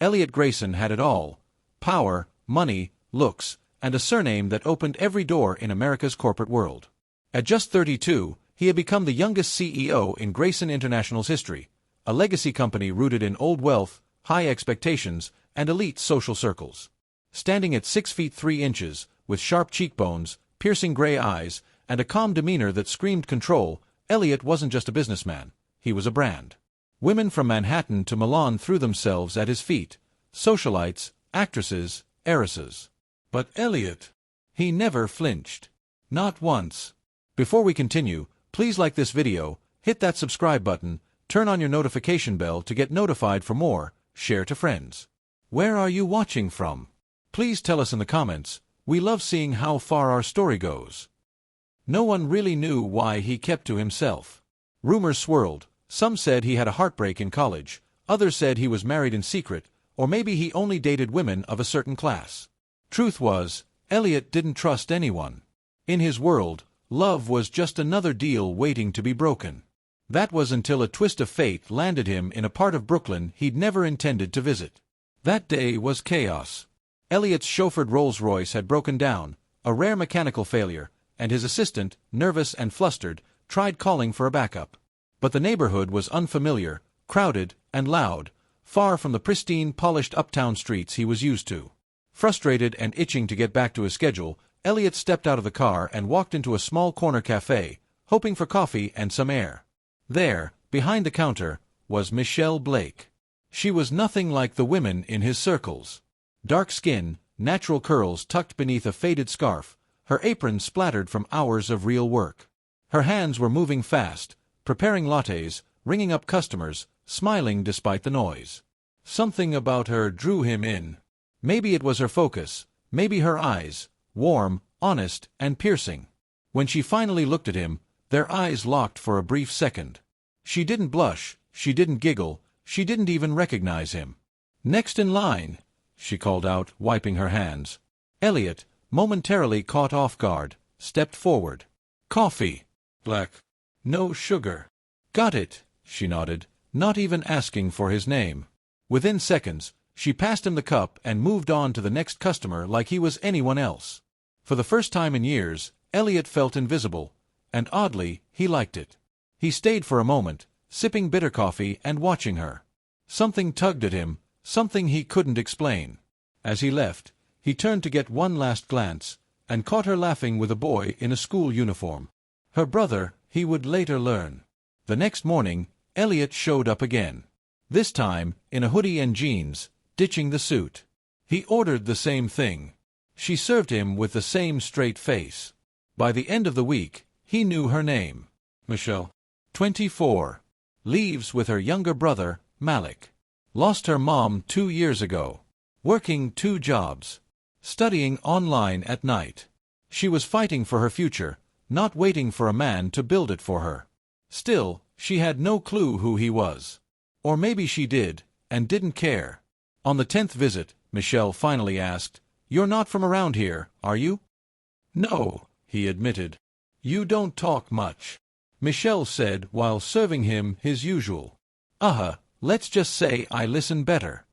Elliot Grayson had it all: power, money, looks, and a surname that opened every door in America's corporate world. At just 32, he had become the youngest CEO in Grayson International's history, a legacy company rooted in old wealth, high expectations, and elite social circles. Standing at 6 feet 3 inches, with sharp cheekbones, piercing gray eyes, and a calm demeanor that screamed control, Elliot wasn't just a businessman, he was a brand. Women from Manhattan to Milan threw themselves at his feet: socialites, actresses, heiresses. But Elliot, he never flinched. Not once. Before we continue, please like this video, hit that subscribe button, turn on your notification bell to get notified for more, share to friends. Where are you watching from? Please tell us in the comments. We love seeing how far our story goes. No one really knew why he kept to himself. Rumors swirled. Some said he had a heartbreak in college, others said he was married in secret, or maybe he only dated women of a certain class. Truth was, Elliot didn't trust anyone. In his world, love was just another deal waiting to be broken. That was until a twist of fate landed him in a part of Brooklyn he'd never intended to visit. That day was chaos. Elliot's chauffeured Rolls-Royce had broken down, a rare mechanical failure, and his assistant, nervous and flustered, tried calling for a backup. But the neighborhood was unfamiliar, crowded, and loud, far from the pristine, polished uptown streets he was used to. Frustrated and itching to get back to his schedule, Elliot stepped out of the car and walked into a small corner cafe, hoping for coffee and some air. There, behind the counter, was Michelle Blake. She was nothing like the women in his circles. Dark skin, natural curls tucked beneath a faded scarf, her apron splattered from hours of real work. Her hands were moving fast, preparing lattes, ringing up customers, smiling despite the noise. Something about her drew him in. Maybe it was her focus, maybe her eyes, warm, honest, and piercing. When she finally looked at him, their eyes locked for a brief second. She didn't blush, she didn't giggle, she didn't even recognize him. "Next in line," she called out, wiping her hands. Elliot, momentarily caught off guard, stepped forward. "Coffee. Black. No sugar." "Got it," she nodded, not even asking for his name. Within seconds, she passed him the cup and moved on to the next customer like he was anyone else. For the first time in years, Elliot felt invisible, and oddly, he liked it. He stayed for a moment, sipping bitter coffee and watching her. Something tugged at him, something he couldn't explain. As he left, he turned to get one last glance, and caught her laughing with a boy in a school uniform. Her brother, he would later learn. The next morning, Elliot showed up again. This time, in a hoodie and jeans, ditching the suit. He ordered the same thing. She served him with the same straight face. By the end of the week, he knew her name. Michelle. 24. Leaves with her younger brother, Malik. Lost her mom 2 years ago. Working 2 jobs. Studying online at night. She was fighting for her future, not waiting for a man to build it for her. Still, she had no clue who he was. Or maybe she did, and didn't care. On the 10th visit, Michelle finally asked, "You're not from around here, are you?" "No," he admitted. "You don't talk much," Michelle said while serving him his usual. Let's just say I listen better,"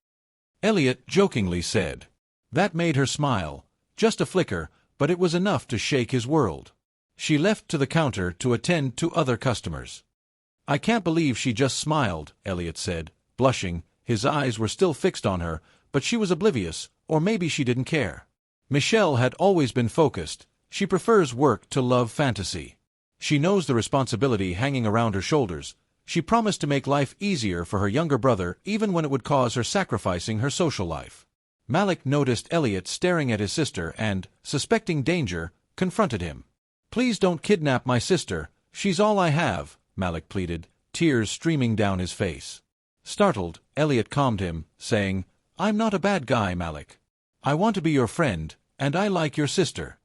Elliot jokingly said. That made her smile. Just a flicker, but it was enough to shake his world. She left to the counter to attend to other customers. "I can't believe she just smiled," Elliot said, blushing. His eyes were still fixed on her, but she was oblivious, or maybe she didn't care. Michelle had always been focused. She prefers work to love fantasy. She knows the responsibility hanging around her shoulders. She promised to make life easier for her younger brother even when it would cause her sacrificing her social life. Malik noticed Elliot staring at his sister and, suspecting danger, confronted him. "Please don't kidnap my sister. She's all I have," Malik pleaded, tears streaming down his face. Startled, Elliot calmed him, saying, "I'm not a bad guy, Malik. I want to be your friend, and I like your sister."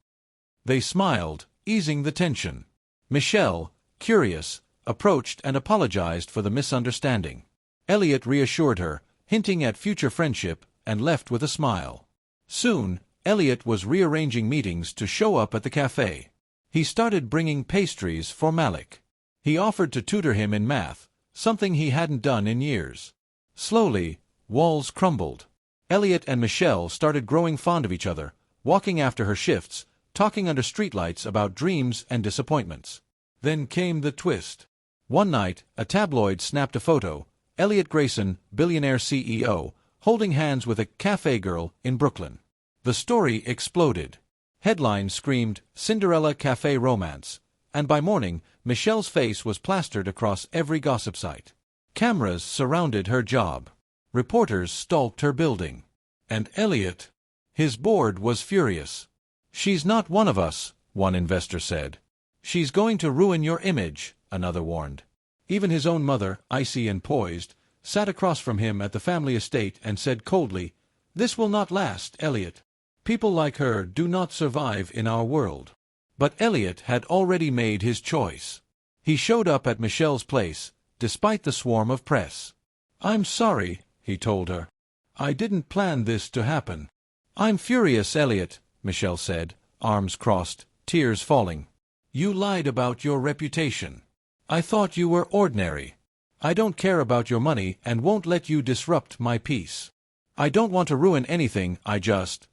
They smiled, easing the tension. Michelle, curious, approached and apologized for the misunderstanding. Elliot reassured her, hinting at future friendship, and left with a smile. Soon, Elliot was rearranging meetings to show up at the cafe. He started bringing pastries for Malik. He offered to tutor him in math, something he hadn't done in years. Slowly, walls crumbled. Elliot and Michelle started growing fond of each other, walking after her shifts, talking under streetlights about dreams and disappointments. Then came the twist. One night, a tabloid snapped a photo, Elliot Grayson, billionaire CEO, holding hands with a cafe girl in Brooklyn. The story exploded. Headlines screamed, "Cinderella Cafe Romance," and by morning, Michelle's face was plastered across every gossip site. Cameras surrounded her job. Reporters stalked her building. And Elliot? His board was furious. "She's not one of us," one investor said. "She's going to ruin your image," another warned. Even his own mother, icy and poised, sat across from him at the family estate and said coldly, "This will not last, Elliot. People like her do not survive in our world." But Elliot had already made his choice. He showed up at Michelle's place, despite the swarm of press. "I'm sorry," he told her. "I didn't plan this to happen." "I'm furious, Elliot," Michelle said, arms crossed, tears falling. "You lied about your reputation. I thought you were ordinary. I don't care about your money and won't let you disrupt my peace. I don't want to ruin anything, I just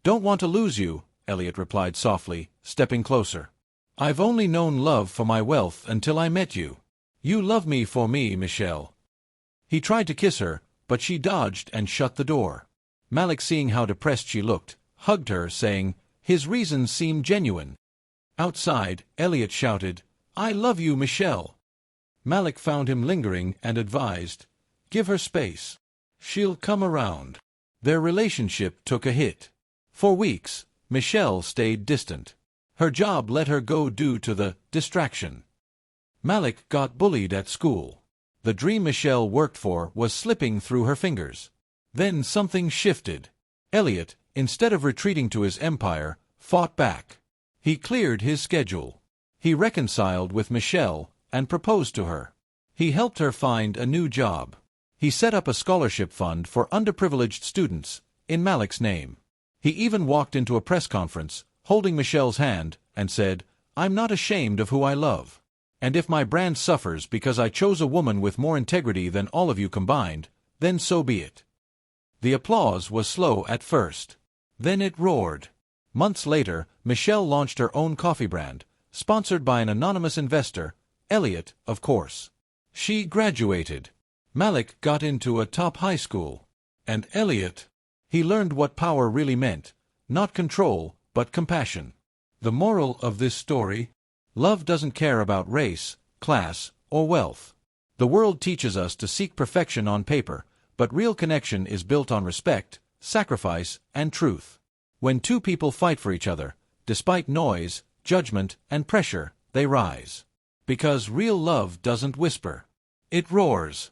don't want to lose you," Elliot replied softly, stepping closer. "I've only known love for my wealth until I met you. You love me for me, Michelle." He tried to kiss her, but she dodged and shut the door. Malik, seeing how depressed she looked, hugged her, saying, his reasons seemed genuine. Outside, Elliot shouted, "I love you, Michelle." Malik found him lingering and advised, "Give her space. She'll come around." Their relationship took a hit. For weeks, Michelle stayed distant. Her job let her go due to the distraction. Malik got bullied at school. The dream Michelle worked for was slipping through her fingers. Then something shifted. Elliot, instead of retreating to his empire, fought back. He cleared his schedule. He reconciled with Michelle and proposed to her. He helped her find a new job. He set up a scholarship fund for underprivileged students, in Malik's name. He even walked into a press conference, holding Michelle's hand, and said, "I'm not ashamed of who I love. And if my brand suffers because I chose a woman with more integrity than all of you combined, then so be it." The applause was slow at first. Then it roared. Months later, Michelle launched her own coffee brand, sponsored by an anonymous investor, Elliot, of course. She graduated. Malik got into a top high school. And Elliot, he learned what power really meant, not control, but compassion. The moral of this story? Love doesn't care about race, class, or wealth. The world teaches us to seek perfection on paper, but real connection is built on respect, sacrifice, and truth. When two people fight for each other, despite noise, judgment, and pressure, they rise. Because real love doesn't whisper. It roars.